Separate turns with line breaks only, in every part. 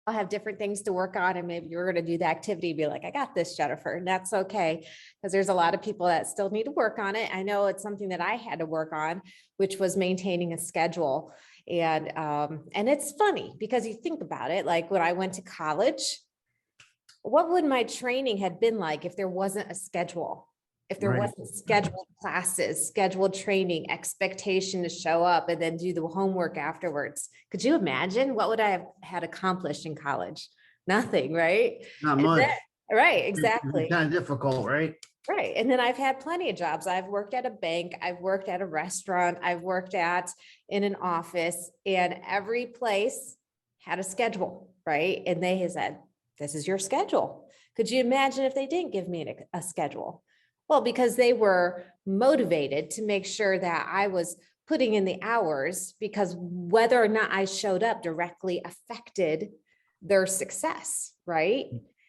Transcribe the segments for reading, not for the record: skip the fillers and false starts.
I'll have different things to work on, and maybe you're going to do the activity, be like, I got this, Jennifer, and that's okay. Because there's a lot of people that still need to work on it. I know it's something that I had to work on, which was maintaining a schedule. And it's funny because you think about it, like when I went to college, what would my training had been like if there wasn't a schedule? If there
Right.
wasn't scheduled classes, scheduled training, expectation to show up and then do the homework afterwards. Could you imagine what would I have had accomplished in college? Nothing, right?
Not
And
much.
then, right,
It's
exactly.
kind of difficult, right?
Right. And then I've had plenty of jobs. I've worked at a bank, I've worked at a restaurant, I've worked at in an office, and every place had a schedule, right? And they had said, this is your schedule. Could you imagine if they didn't give me a schedule? Well, because they were motivated to make sure that I was putting in the hours, because whether or not I showed up directly affected their success, right?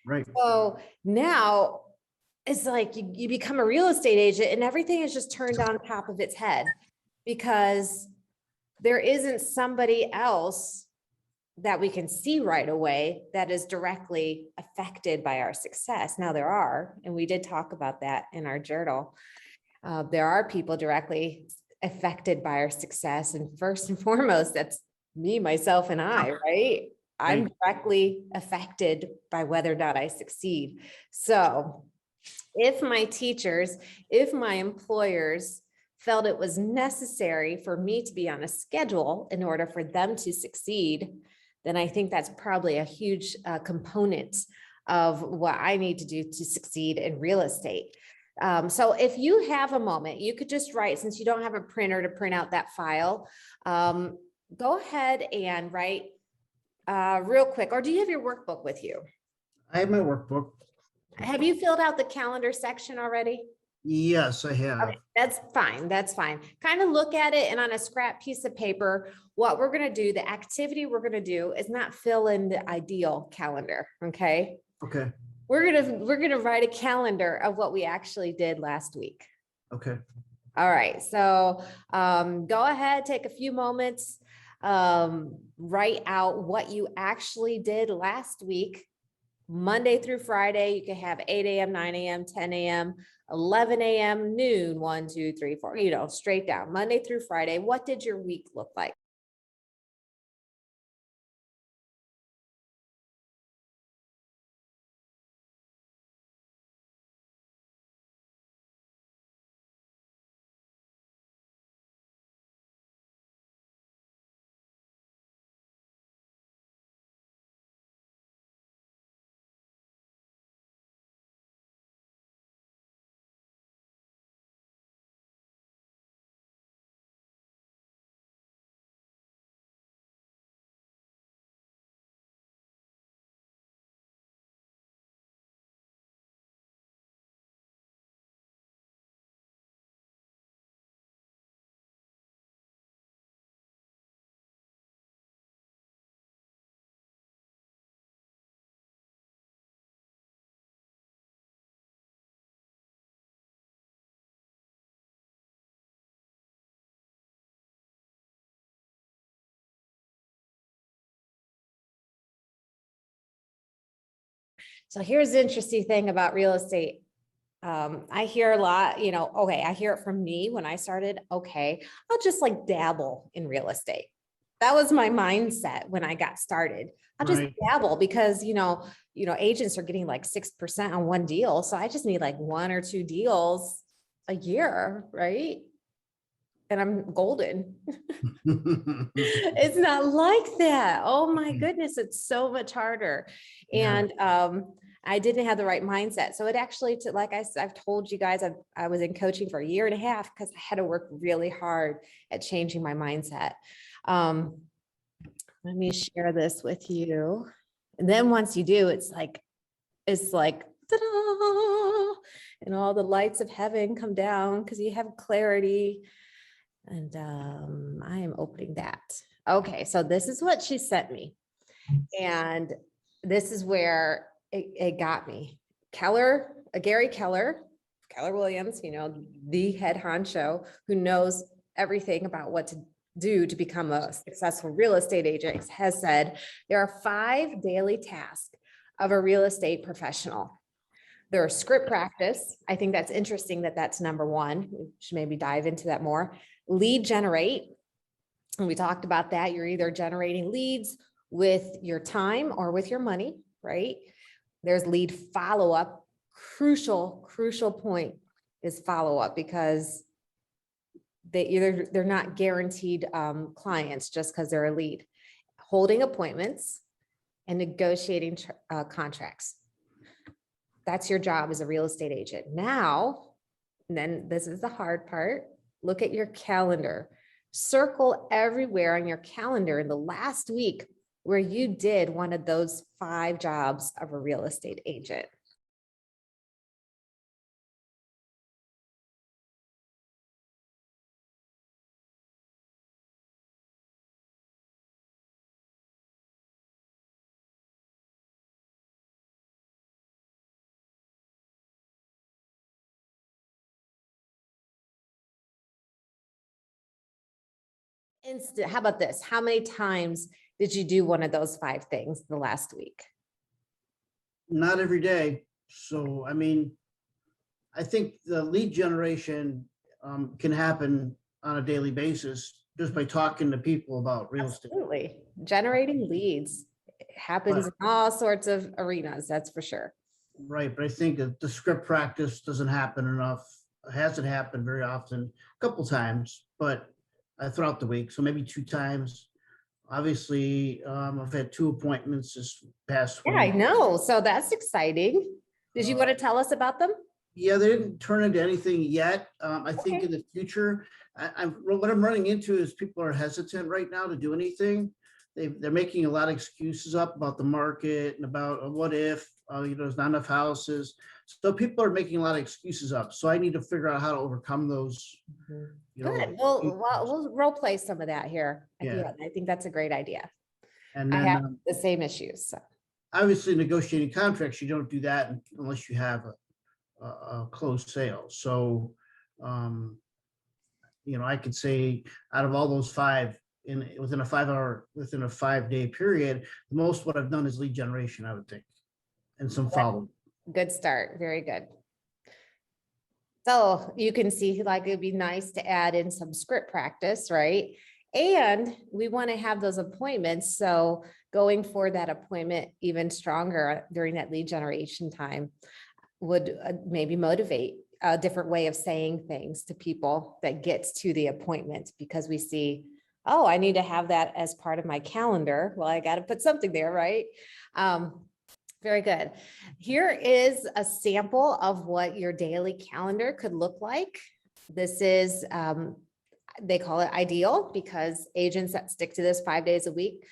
Right.
So now it's like you become a real estate agent and everything is just turned on top of its head, because there isn't somebody else that we can see right away that is directly affected by our success. Now there are, and we did talk about that in our journal. There are people directly affected by our success. And first and foremost, that's me, myself, and I, right? I'm
Right.
directly affected by whether or not I succeed. So if my teachers, if my employers felt it was necessary for me to be on a schedule in order for them to succeed, then I think that's probably a huge component of what I need to do to succeed in real estate. So if you have a moment, you could just write, since you don't have a printer to print out that file, go ahead and write real quick, or do you have your workbook with you?
I have my workbook.
Have you filled out the calendar section already?
Yes, I have.
Okay, that's fine. That's fine. Kind of look at it, and on a scrap piece of paper, what we're going to do, the activity we're going to do is not fill in the ideal calendar. Okay.
Okay.
We're going to write a calendar of what we actually did last week.
Okay.
All right. So go ahead, take a few moments, write out what you actually did last week. Monday through Friday, you can have 8 a.m., 9 a.m., 10 a.m., 11 a.m., noon, 1, 2, 3, 4, straight down, Monday through Friday. What did your week look like? So here's the interesting thing about real estate. I hear a lot, okay, I hear it from me when I started, okay, I'll just like dabble in real estate. That was my mindset when I got started. I'll just
Right.
dabble because, agents are getting like 6% on one deal. So I just need like 1 or 2 deals a year, right? And I'm golden. It's not like that. Oh my goodness, it's so much harder.
Yeah.
And I didn't have the right mindset. So it actually, like I've told you guys, I was in coaching for a year and a half because I had to work really hard at changing my mindset. Let me share this with you. And then once you do, it's like, ta-da, and all the lights of heaven come down because you have clarity. And I am opening that. Okay, so this is what she sent me. And this is where it got me. Gary Keller Williams, the head honcho who knows everything about what to do to become a successful real estate agent has said there are 5 daily tasks of a real estate professional. There are script practice. I think that's interesting that that's number 1. We should maybe dive into that more. Lead generate. And we talked about that. You're either generating leads with your time or with your money, right? There's lead follow-up. Crucial point is follow-up, because they're not guaranteed clients just because they're a lead. Holding appointments and negotiating contracts. That's your job as a real estate agent. Now, and then this is the hard part. Look at your calendar. Circle everywhere on your calendar in the last week where you did one of those 5 jobs of a real estate agent. How about this? How many times did you do one of those 5 things the last week?
Not every day. So, I mean, I think the lead generation can happen on a daily basis just by talking to people about real estate.
Absolutely. Generating leads happens in all sorts of arenas, that's for sure.
Right, but I think that the script practice doesn't happen enough. It hasn't happened very often, a couple times, but throughout the week, so maybe 2 times. Obviously, I've had 2 appointments this past
Yeah, I
week.
know. So that's exciting. Did you want to tell us about them?
Yeah, they didn't turn into anything yet. I think
Okay.
in the future, what I'm running into is people are hesitant right now to do anything. They're making a lot of excuses up about the market and about what if, there's not enough houses. So people are making a lot of excuses up. So I need to figure out how to overcome those.
Good. We'll role play some of that here.
Yeah.
I think that's a great idea.
And
I have
then
the same issues. So.
obviously negotiating contracts, you don't do that unless you have a closed sale. So, I could say out of all those 5 within a 5-day period, the most what I've done is lead generation, I would think, and some follow.
Good start. Very good. So you can see, like, it'd be nice to add in some script practice, right? And we want to have those appointments. So going for that appointment even stronger during that lead generation time would maybe motivate a different way of saying things to people that gets to the appointment, because we see, oh, I need to have that as part of my calendar. Well, I got to put something there, right? Very good. Here is a sample of what your daily calendar could look like. This is, they call it ideal, because agents that stick to this 5 days a week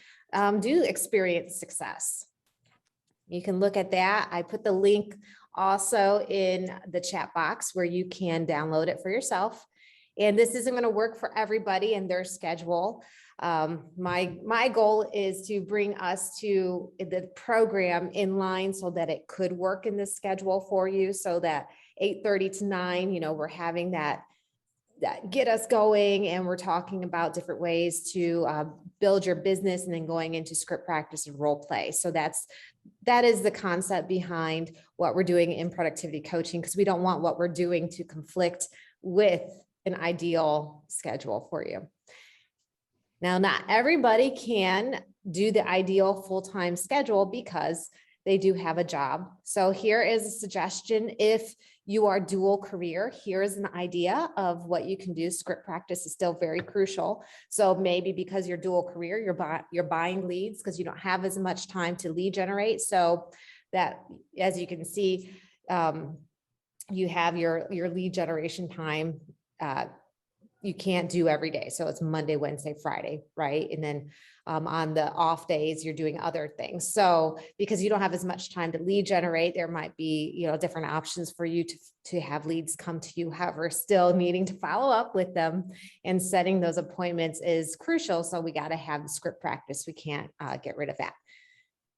do experience success. You can look at that. I put the link also in the chat box where you can download it for yourself. And this isn't going to work for everybody and their schedule. My goal is to bring us to the program in line so that it could work in the schedule for you, so that 8:30 to 9, we're having that get us going, and we're talking about different ways to build your business, and then going into script practice and role play. So that is the concept behind what we're doing in productivity coaching, because we don't want what we're doing to conflict with an ideal schedule for you. Now, not everybody can do the ideal full-time schedule because they do have a job. So here is a suggestion. If you are dual career, here's an idea of what you can do. Script practice is still very crucial. So maybe because you're dual career, you're buying leads because you don't have as much time to lead generate. So that, as you can see, you have your lead generation time. You can't do every day. So it's Monday, Wednesday, Friday, right? And then on the off days, you're doing other things. So because you don't have as much time to lead generate, there might be, different options for you to have leads come to you. However, still needing to follow up with them and setting those appointments is crucial. So we got to have the script practice. We can't get rid of that.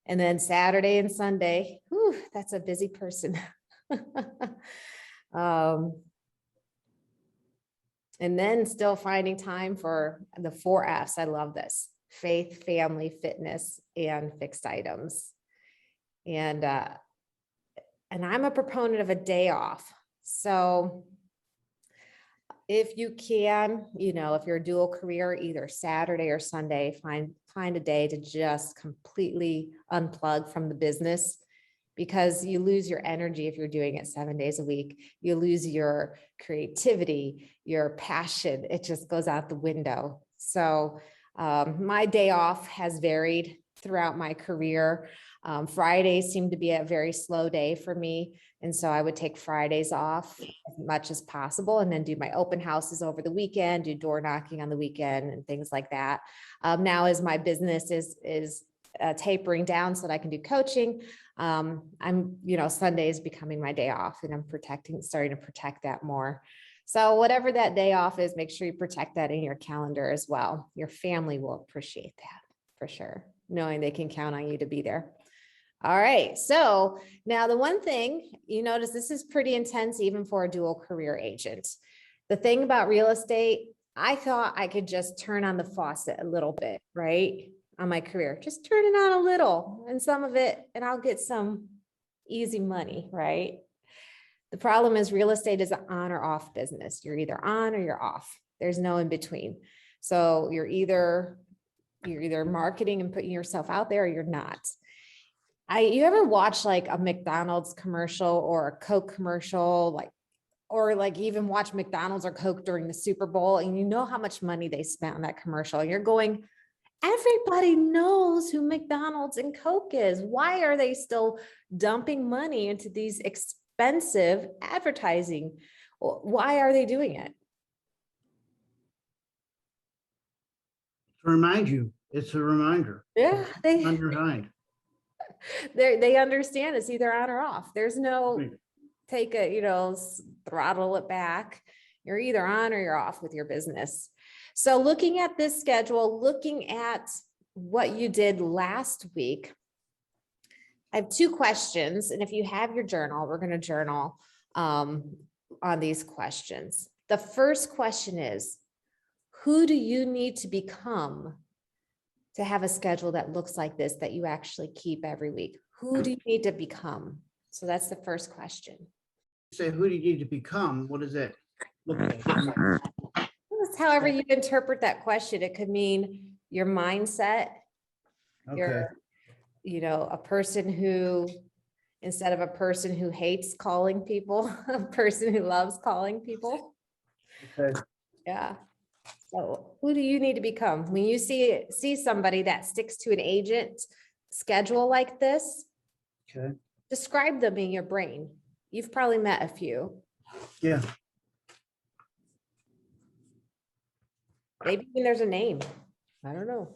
And then Saturday and Sunday, whew, that's a busy person. And then still finding time for the 4 F's. I love this: faith, family, fitness, and fixed items. And I'm a proponent of a day off. So if you can, if you're a dual career, either Saturday or Sunday, find a day to just completely unplug from the business, because you lose your energy if you're doing it 7 days a week. You lose your creativity, your passion. It just goes out the window. So my day off has varied throughout my career. Fridays seem to be a very slow day for me. And so I would take Fridays off as much as possible, and then do my open houses over the weekend, do door knocking on the weekend and things like that. Now as my business is tapering down so that I can do coaching, Sunday is becoming my day off, and I'm starting to protect that more. So whatever that day off is, make sure you protect that in your calendar as well. Your family will appreciate that for sure, knowing they can count on you to be there. All right. So now the one thing you notice, this is pretty intense even for a dual career agent. The thing about real estate, I thought I could just turn on the faucet a little bit, right? On my career, just turn it on a little, and some of it, and I'll get some easy money, right? The problem is real estate is an on or off business. You're either on or you're off. There's no in between. So you're either marketing and putting yourself out there, or you're not. You ever watch like a McDonald's commercial or a Coke commercial, or even watch McDonald's or Coke during the Super Bowl, and you know how much money they spent on that commercial, and you're going, everybody knows who McDonald's and Coke is. Why are they still dumping money into these expensive advertising? Why are they doing it?
To remind you, it's a reminder.
Yeah,
On your mind.
they understand it's either on or off. There's no
Right.
take throttle it back. You're either on or you're off with your business. So looking at this schedule, looking at what you did last week, I have 2 questions. And if you have your journal, we're going to journal on these questions. The first question is, who do you need to become to have a schedule that looks like this, that you actually keep every week? Who do you need to become? So that's the first question.
Say, who do you need to become? What does that look like?
However you interpret that question, it could mean your mindset,
Okay.
a person who, instead of a person who hates calling people, a person who loves calling people.
Okay.
Yeah. So who do you need to become when you see somebody that sticks to an agent schedule like this?
Okay.
Describe them in your brain. You've probably met a few.
Yeah.
Maybe even there's a name, I don't know,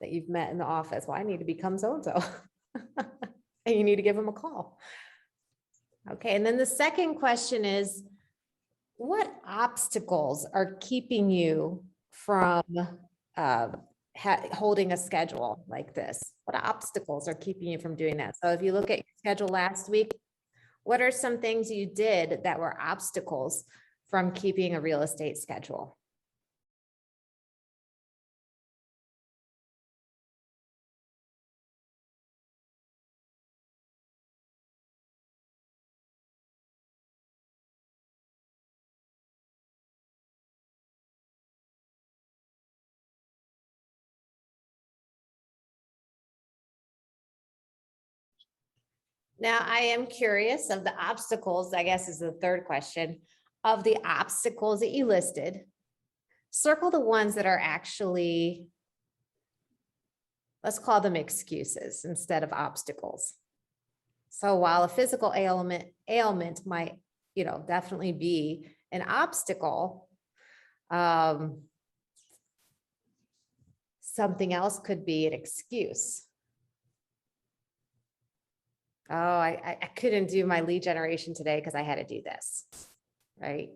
that you've met in the office. Well, I need to become so-and-so. And you need to give them a call. Okay, and then the second question is, what obstacles are keeping you from holding a schedule like this? What obstacles are keeping you from doing that? So if you look at your schedule last week, what are some things you did that were obstacles from keeping a real estate schedule? Now, I am curious of the obstacles, I guess is the third question, of the obstacles that you listed. Circle the ones that are actually, let's call them excuses instead of obstacles. So while a physical ailment might, definitely be an obstacle, something else could be an excuse. Oh, I couldn't do my lead generation today because I had to do this, right?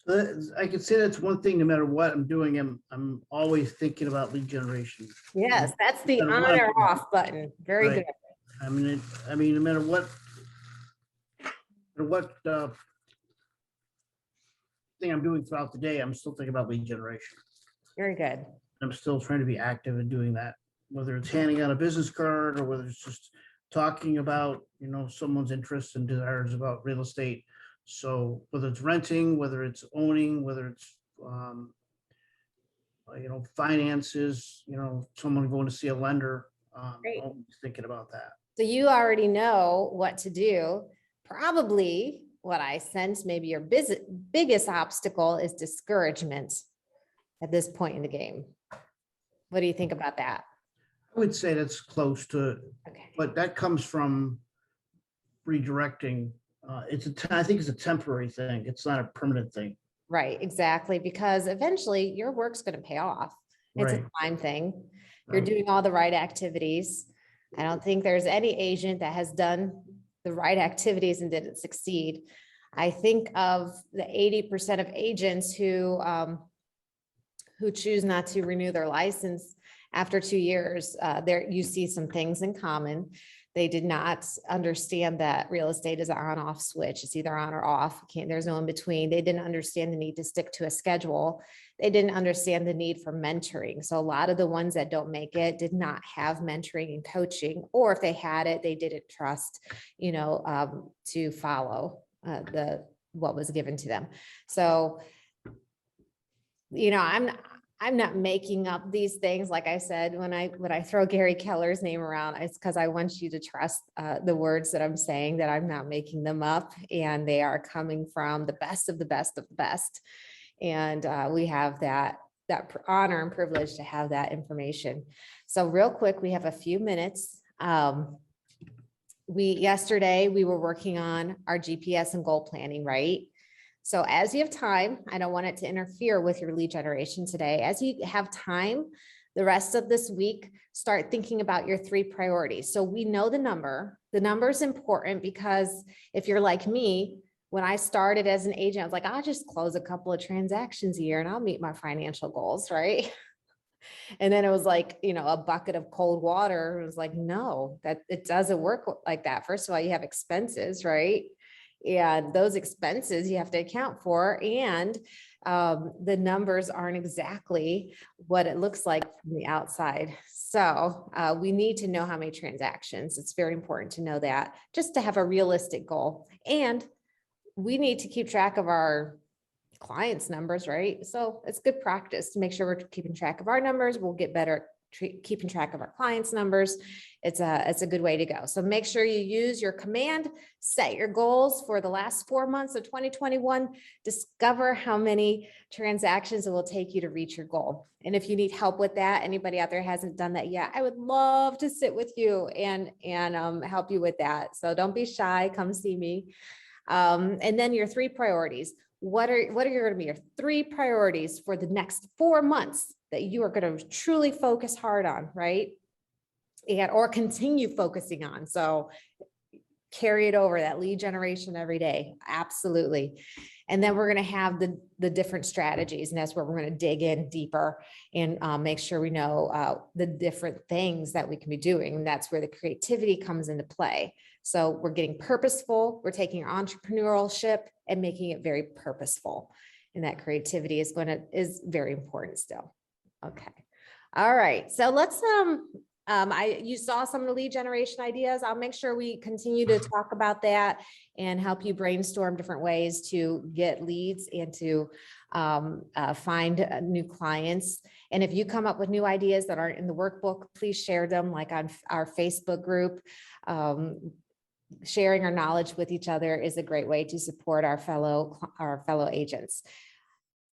So I could say that's one thing, no matter what I'm doing, I'm always thinking about lead generation.
Yes, that's the
No matter
on
what
or
I'm doing.
off button. Very
Right.
good.
I mean, no matter what thing I'm doing throughout the day, I'm still thinking about lead generation.
Very good.
I'm still trying to be active in doing that, whether it's handing out a business card or whether it's just talking about, someone's interests and desires about real estate. So whether it's renting, whether it's owning, whether it's, finances, someone going to see a lender,
Great.
always thinking about that.
So you already know what to do. Probably what I sense, maybe your biggest obstacle is discouragement at this point in the game. What do you think about that?
I would say that's close to,
Okay.
but that comes from redirecting. I think it's a temporary thing. It's not a permanent thing.
Right, exactly, because eventually your work's going to pay off. It's
Right.
a time thing. You're
Right.
doing all the right activities. I don't think there's any agent that has done the right activities and didn't succeed. I think of the 80% of agents who choose not to renew their license after 2 years. There you see some things in common. They did not understand that real estate is an on-off switch. It's either on or off. There's no in between. They didn't understand the need to stick to a schedule. They didn't understand the need for mentoring. So a lot of the ones that don't make it did not have mentoring and coaching, or if they had it, they didn't trust, to follow what was given to them. So, I'm not making up these things. Like I said, when I throw Gary Keller's name around, it's because I want you to trust the words that I'm saying, that I'm not making them up, and they are coming from the best of the best of the best. And we have that honor and privilege to have that information. So real quick, we have a few minutes. Yesterday we were working on our GPS and goal planning, right? So as you have time, I don't want it to interfere with your lead generation today. As you have time, the rest of this week, start thinking about your 3 priorities. So we know the number. The number is important because if you're like me, when I started as an agent, I was like, I'll just close a couple of transactions a year and I'll meet my financial goals, right? And then it was like, a bucket of cold water. It was like, no, that it doesn't work like that. First of all, you have expenses, right? And those expenses you have to account for, and the numbers aren't exactly what it looks like from the outside. So we need to know how many transactions. It's very important to know that, just to have a realistic goal. And we need to keep track of our clients' numbers, right? So it's good practice to make sure we're keeping track of our numbers. We'll get better at keeping track of our clients' numbers. It's a good way to go. So make sure you use your command, set your goals for the last 4 months of 2021, discover how many transactions it will take you to reach your goal. And if you need help with that, anybody out there hasn't done that yet, I would love to sit with you and help you with that. So don't be shy, come see me. And then your 3 priorities. What are going to be your 3 priorities for the next 4 months that you are going to truly focus hard on, right? Or continue focusing on. So carry it over, that lead generation every day. Absolutely. And then we're going to have the different strategies. And that's where we're going to dig in deeper and make sure we know the different things that we can be doing. And that's where the creativity comes into play. So we're getting purposeful. We're taking our entrepreneurship and making it very purposeful. And that creativity is very important still. Okay. All right. So let's, you saw some of the lead generation ideas. I'll make sure we continue to talk about that and help you brainstorm different ways to get leads and to find new clients. And if you come up with new ideas that aren't in the workbook, please share them, like on our Facebook group. Sharing our knowledge with each other is a great way to support our fellow agents.